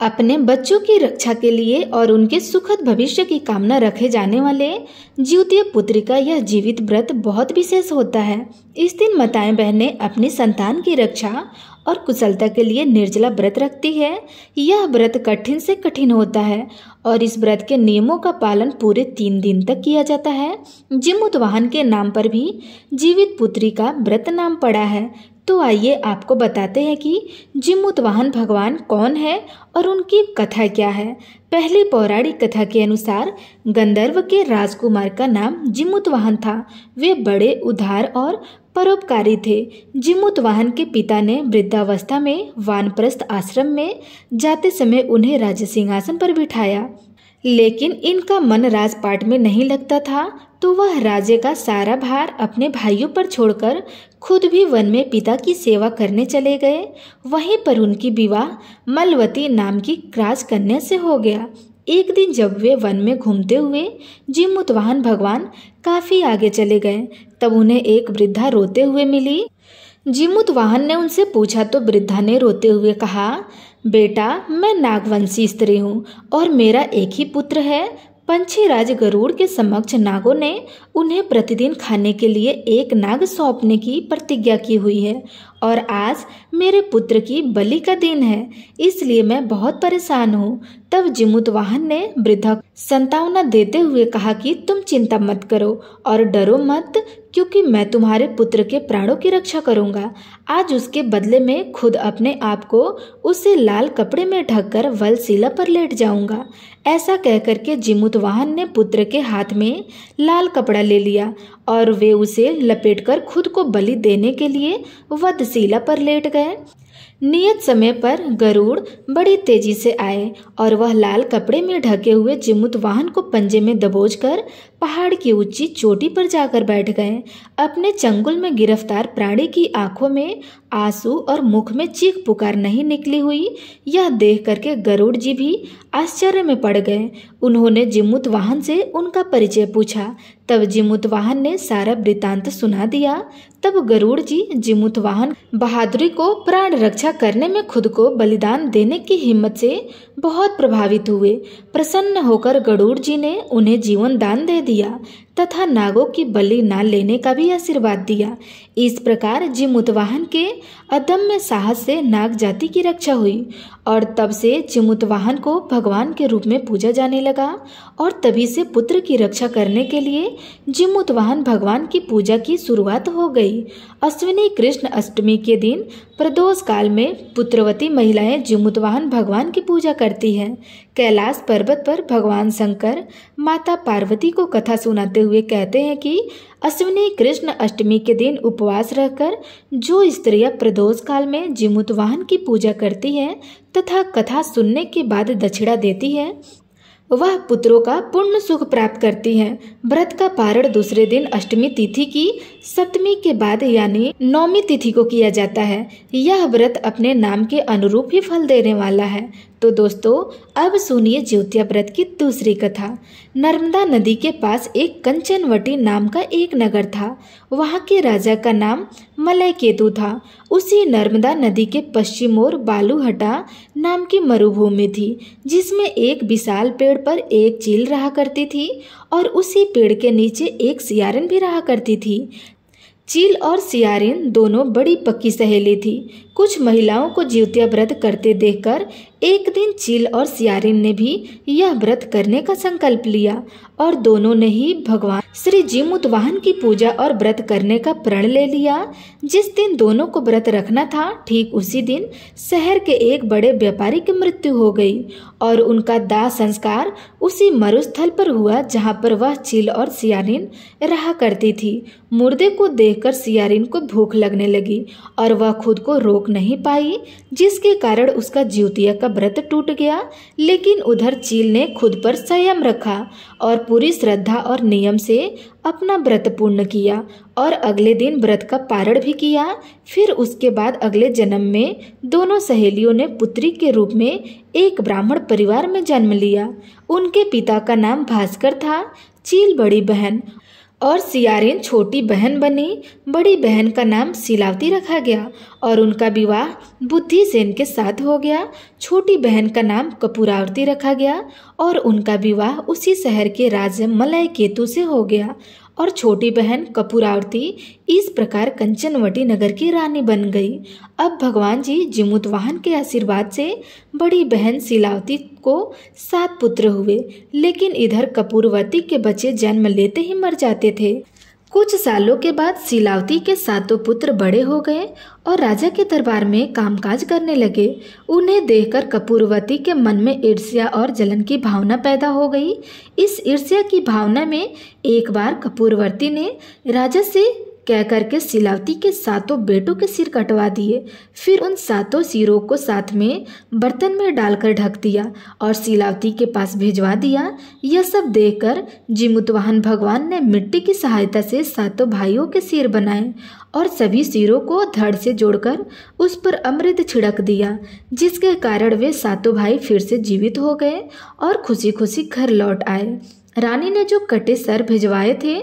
अपने बच्चों की रक्षा के लिए और उनके सुखद भविष्य की कामना रखे जाने वाले ज्योतिया पुत्री का यह जीवित व्रत बहुत विशेष होता है। इस दिन माताएं बहनें अपनी संतान की रक्षा और कुशलता के लिए निर्जला व्रत रखती है। यह व्रत कठिन से कठिन होता है और इस व्रत के नियमों का पालन पूरे 3 दिन तक किया जाता है। जीमूतवाहन के नाम पर भी जीवित पुत्री का व्रत नाम पड़ा है। तो आइए आपको बताते हैं कि जीमूतवाहन भगवान कौन है और उनकी कथा क्या है। पहली पौराणिक कथा के अनुसार गंधर्व के राजकुमार का नाम जीमूतवाहन था। वे बड़े उदार और परोपकारी थे। जीमूतवाहन के पिता ने वृद्धावस्था में वानप्रस्थ आश्रम में जाते समय उन्हें राज सिंहासन पर बिठाया, लेकिन इनका मन राजपाट में नहीं लगता था, तो वह राज्य का सारा भार अपने भाइयों पर छोड़कर खुद भी वन में पिता की सेवा करने चले गए। वहीं पर उनकी विवाह मलवती नाम की राजकन्या से हो गया। एक दिन जब वे वन में घूमते हुए जीमूतवाहन भगवान काफी आगे चले गए, तब उन्हें एक वृद्धा रोते हुए मिली। जीमूतवाहन ने उनसे पूछा तो वृद्धा ने रोते हुए कहा, बेटा, मैं नागवंशी स्त्री हूँ और मेरा एक ही पुत्र है। पंछी राज गरुड़ के समक्ष नागों ने उन्हें प्रतिदिन खाने के लिए एक नाग सौंपने की प्रतिज्ञा की हुई है और आज मेरे पुत्र की बलि का दिन है, इसलिए मैं बहुत परेशान हूँ। तब जीमूतवाहन ने वृद्धा सांत्वना देते हुए कहा कि तुम चिंता मत करो और डरो मत, क्योंकि मैं तुम्हारे पुत्र के प्राणों की रक्षा करूंगा। आज उसके बदले में खुद अपने आप को उसे लाल कपड़े में ढककर वलशिला पर लेट जाऊंगा। ऐसा कहकर के जीमूतवाहन ने पुत्र के हाथ में लाल कपड़ा ले लिया और वे उसे लपेटकर खुद को बलि देने के लिए वधशिला पर लेट गए। नियत समय पर गरुड़ बड़ी तेजी से आए और वह लाल कपड़े में ढके हुए जीमूतवाहन को पंजे में दबोचकर पहाड़ की ऊंची चोटी पर जाकर बैठ गए। अपने चंगुल में गिरफ्तार प्राणी की आंखों में आंसू और मुख में चीख पुकार नहीं निकली हुई। यह देख करके गरुड़ जी भी आश्चर्य में पड़ गए। उन्होंने जीमूतवाहन से उनका परिचय पूछा। तब जीमूतवाहन ने सारा वृतांत सुना दिया। तब गरुड़ जी जीमूतवाहन बहादुरी को प्राण रक्षा करने में खुद को बलिदान देने की हिम्मत से बहुत प्रभावित हुए। प्रसन्न होकर गरुड़ जी ने उन्हें जीवन दान दे दिया तथा नागों की बलि न लेने का भी आशीर्वाद दिया। इस प्रकार जीमूतवाहन के अदम्य साहस से नाग जाति की रक्षा हुई और तब से जीमूतवाहन को भगवान के रूप में पूजा जाने लगा और तभी से पुत्र की रक्षा करने के लिए जीमूतवाहन भगवान की पूजा की शुरुआत हो गई। अश्विनी कृष्ण अष्टमी के दिन प्रदोष काल में पुत्रवती महिलाएं जीमूतवाहन भगवान की पूजा करती हैं। कैलाश पर्वत पर भगवान शंकर माता पार्वती को कथा सुनाते हुए कहते हैं कि अश्विनी कृष्ण अष्टमी के दिन उपवास रहकर जो स्त्रियां प्रदोष काल में जीमूतवाहन की पूजा करती हैं तथा कथा सुनने के बाद दक्षिणा देती है, वह पुत्रों का पूर्ण सुख प्राप्त करती हैं। व्रत का पारण दूसरे दिन अष्टमी तिथि की सप्तमी के बाद यानी नौमी तिथि को किया जाता है। यह व्रत अपने नाम के अनुरूप ही फल देने वाला है। तो दोस्तों, अब सुनिए ज्योतिया व्रत की दूसरी कथा। नर्मदा नदी के पास एक कंचनवटी नाम का एक नगर था। वहाँ के राजा का नाम मलयकेतु था। उसी नर्मदा नदी के पश्चिम ओर बालूहटा नाम की मरुभूमि थी, जिसमें एक विशाल पेड़ पर एक चील रहा करती थी और उसी पेड़ के नीचे एक सियारिन भी रहा करती थी। चील और सियारिन दोनों बड़ी पक्की सहेली थी। कुछ महिलाओं को ज्योतिया व्रत करते देखकर एक दिन चील और सियारिन ने भी यह व्रत करने का संकल्प लिया और दोनों ने ही भगवान श्री जीमूतवाहन की पूजा और व्रत करने का प्रण ले लिया। जिस दिन दोनों को व्रत रखना था, ठीक उसी दिन शहर के एक बड़े व्यापारी की मृत्यु हो गई और उनका दाह संस्कार उसी मरुस्थल पर हुआ जहाँ पर वह चील और सियारिन रहा करती थी। मुर्दे को देखकर सियारिन को भूख लगने लगी और वह खुद को रोक नहीं पाई, जिसके कारण उसका ज्योतिया का व्रत टूट गया। लेकिन उधर चील ने खुद पर संयम रखा और पूरी श्रद्धा और नियम से अपना व्रत पूर्ण किया और अगले दिन व्रत का पारण भी किया। फिर उसके बाद अगले जन्म में दोनों सहेलियों ने पुत्री के रूप में एक ब्राह्मण परिवार में जन्म लिया। उनके पिता का नाम भास्कर था। चील बड़ी बहन और सियारिन छोटी बहन बनी। बड़ी बहन का नाम सिलावती रखा गया और उनका विवाह बुद्धिसेन के साथ हो गया। छोटी बहन का नाम कपूरावती रखा गया और उनका विवाह उसी शहर के राजा मलय केतु से हो गया। और छोटी बहन कपूरावती इस प्रकार कंचनवटी नगर की रानी बन गई। अब भगवान जी जिमुतवाहन के आशीर्वाद से बड़ी बहन सिलावती को 7 पुत्र हुए, लेकिन इधर कपूरवती के बच्चे जन्म लेते ही मर जाते थे। कुछ सालों के बाद सिलावती के 7 पुत्र बड़े हो गए और राजा के दरबार में कामकाज करने लगे। उन्हें देखकर कपूरवती के मन में ईर्ष्या और जलन की भावना पैदा हो गई। इस ईर्ष्या की भावना में एक बार कपूरवती ने राजा से कह करके सिलावती के 7 बेटों के सिर कटवा दिए। फिर उन 7 सिरों को साथ में बर्तन में डालकर ढक दिया और सिलावती के पास भिजवा दिया। यह सब देखकर जिमुतवाहन भगवान ने मिट्टी की सहायता से 7 भाइयों के सिर बनाए और सभी सिरों को धड़ से जोड़कर उस पर अमृत छिड़क दिया, जिसके कारण वे 7 भाई फिर से जीवित हो गए और खुशी खुशी घर लौट आए। रानी ने जो कटे सर भिजवाए थे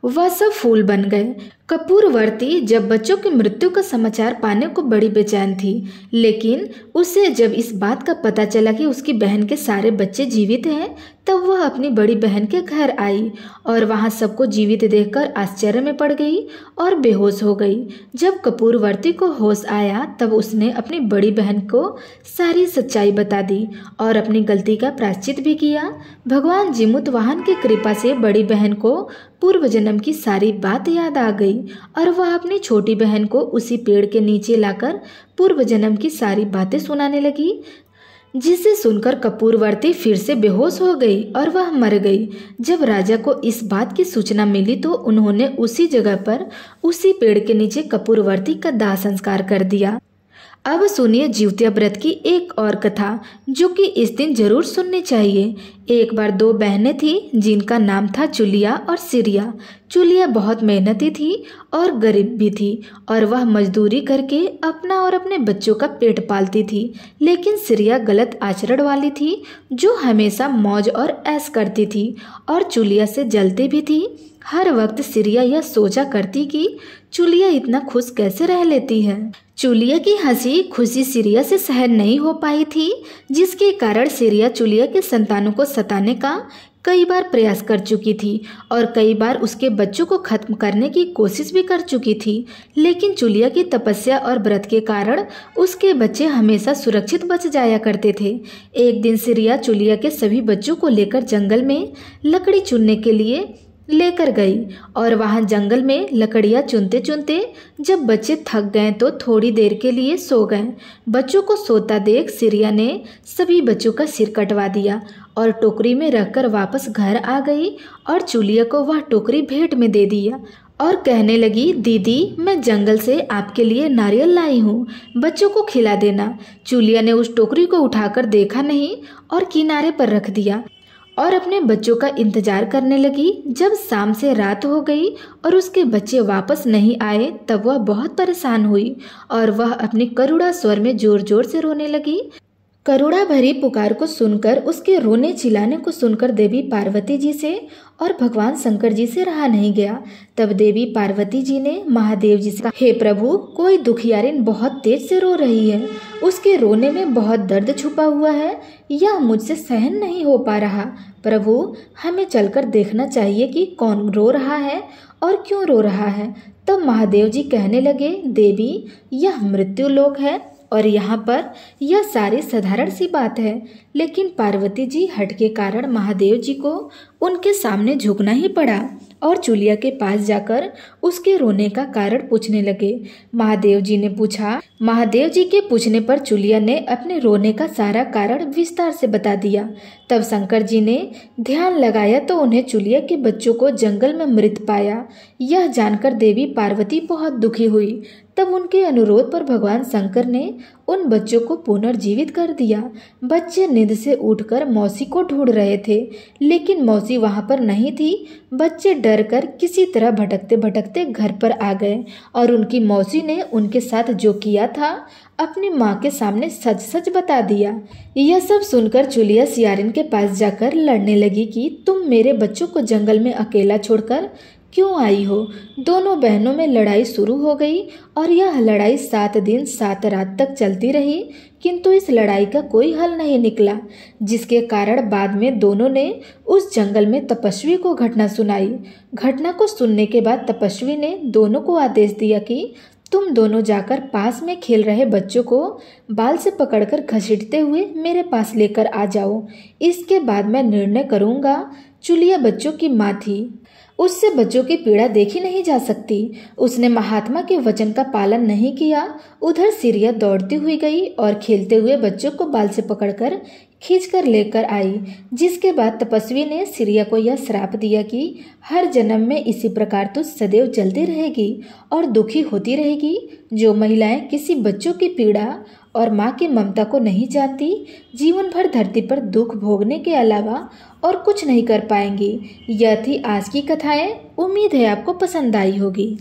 वह सब फूल बन गए। कपूरवती जब बच्चों की मृत्यु का समाचार पाने को बड़ी बेचैन थी, लेकिन उसे जब इस बात का पता चला कि उसकी बहन के सारे बच्चे जीवित हैं, तब वह अपनी बड़ी बहन के घर आई और वहां सबको जीवित देखकर आश्चर्य में पड़ गई और बेहोश हो गई। जब कपूरवती को होश आया तब उसने अपनी बड़ी बहन को सारी सच्चाई बता दी और अपनी गलती का प्रायश्चित भी किया। भगवान जिमुतवाहन की कृपा से बड़ी बहन को पूर्व जन्म की सारी बात याद आ गई और वह अपनी छोटी बहन को उसी पेड़ के नीचे लाकर पूर्व जन्म की सारी बातें सुनाने लगी, जिसे सुनकर कपूरवती फिर से बेहोश हो गई और वह मर गई। जब राजा को इस बात की सूचना मिली तो उन्होंने उसी जगह पर उसी पेड़ के नीचे कपूरवती का दाह संस्कार कर दिया। अब सुनिए जिउत्या व्रत की एक और कथा, जो कि इस दिन जरूर सुननी चाहिए। एक बार 2 बहनें थी जिनका नाम था चुलिया और सिरिया। चुलिया बहुत मेहनती थी और गरीब भी थी और वह मजदूरी करके अपना और अपने बच्चों का पेट पालती थी। लेकिन सिरिया गलत आचरण वाली थी, जो हमेशा मौज और ऐश करती थी और चुलिया से जलती भी थी। हर वक्त सिरिया यह सोचा करती कि चुलिया इतना खुश कैसे रह लेती है। चुलिया की हंसी खुशी सिरिया से सहन नहीं हो पाई थी, जिसके कारण सिरिया चुलिया के संतानों को सताने का कई बार प्रयास कर चुकी थी और कई बार उसके बच्चों को खत्म करने की कोशिश भी कर चुकी थी। लेकिन चुलिया की तपस्या और व्रत के कारण उसके बच्चे हमेशा सुरक्षित बच जाया करते थे। एक दिन सिरिया चुलिया के सभी बच्चों को लेकर जंगल में लकड़ी चुनने के लिए लेकर गई और वहां जंगल में लकड़ियां चुनते चुनते जब बच्चे थक गए तो थोड़ी देर के लिए सो गए। बच्चों को सोता देख सिरिया ने सभी बच्चों का सिर कटवा दिया और टोकरी में रखकर वापस घर आ गई और चुलिया को वह टोकरी भेंट में दे दिया और कहने लगी, दीदी मैं जंगल से आपके लिए नारियल लाई हूँ, बच्चों को खिला देना। चुलिया ने उस टोकरी को उठाकर देखा नहीं और किनारे पर रख दिया और अपने बच्चों का इंतजार करने लगी। जब शाम से रात हो गई और उसके बच्चे वापस नहीं आए तब वह बहुत परेशान हुई और वह अपनी करुणा स्वर में जोर जोर से रोने लगी। करुणा भरी पुकार को सुनकर, उसके रोने चिल्लाने को सुनकर देवी पार्वती जी से और भगवान शंकर जी से रहा नहीं गया। तब देवी पार्वती जी ने महादेव जी से कहा, हे प्रभु, कोई दुखियारिन बहुत तेज से रो रही है, उसके रोने में बहुत दर्द छुपा हुआ है, यह मुझसे सहन नहीं हो पा रहा। प्रभु, हमें चलकर देखना चाहिए कि कौन रो रहा है और क्यों रो रहा है। तब महादेव जी कहने लगे, देवी, यह मृत्यु लोक है और यहाँ पर यह सारी साधारण सी बात है। लेकिन पार्वती जी हट के कारण महादेव जी को उनके सामने झुकना ही पड़ा और चुलिया के पास जाकर उसके रोने का कारण पूछने लगे। महादेव जी के पूछने पर चुलिया ने अपने रोने का सारा कारण विस्तार से बता दिया। तब शंकर जी ने ध्यान लगाया तो उन्हें चुलिया के बच्चों को जंगल में मृत पाया। यह जानकर देवी पार्वती बहुत दुखी हुई। तब उनके अनुरोध पर भगवान शंकर ने उन बच्चों को पुनर्जीवित कर दिया। बच्चे नींद से उठकर मौसी को ढूंढ रहे थे, लेकिन मौसी वहां पर नहीं थी। बच्चे डरकर किसी तरह भटकते भटकते घर पर आ गए और उनकी मौसी ने उनके साथ जो किया था अपनी माँ के सामने सच सच बता दिया। यह सब सुनकर चुलिया सियारिन के पास जाकर लड़ने लगी कि तुम मेरे बच्चों को जंगल में अकेला छोड़कर क्यों आई हो। दोनों बहनों में लड़ाई शुरू हो गई और यह लड़ाई 7 दिन 7 रात तक चलती रही, किंतु इस लड़ाई का कोई हल नहीं निकला, जिसके कारण बाद में दोनों ने उस जंगल में तपस्वी को घटना सुनाई। घटना को सुनने के बाद तपस्वी ने दोनों को आदेश दिया कि तुम दोनों जाकर पास में खेल रहे बच्चों को बाल से पकड़कर घसीटते हुए मेरे पास लेकर आ जाओ। इसके बाद मैं निर्णय करूंगा। चुलिया बच्चों की माँ थी, उससे बच्चों की पीड़ा देखी नहीं जा सकती। उसने महात्मा के वचन का पालन नहीं किया। उधर सिरिया दौड़ती हुई गई और खेलते हुए बच्चों को बाल से पकड़कर खींचकर लेकर आई, जिसके बाद तपस्वी ने सिरिया को यह श्राप दिया कि हर जन्म में इसी प्रकार तू सदैव जलती रहेगी और दुखी होती रहेगी। जो महिलाएं किसी बच्चों की पीड़ा और माँ की ममता को नहीं जानती, जीवन भर धरती पर दुख भोगने के अलावा और कुछ नहीं कर पाएंगी। यह थी आज की कथाएं। उम्मीद है आपको पसंद आई होगी।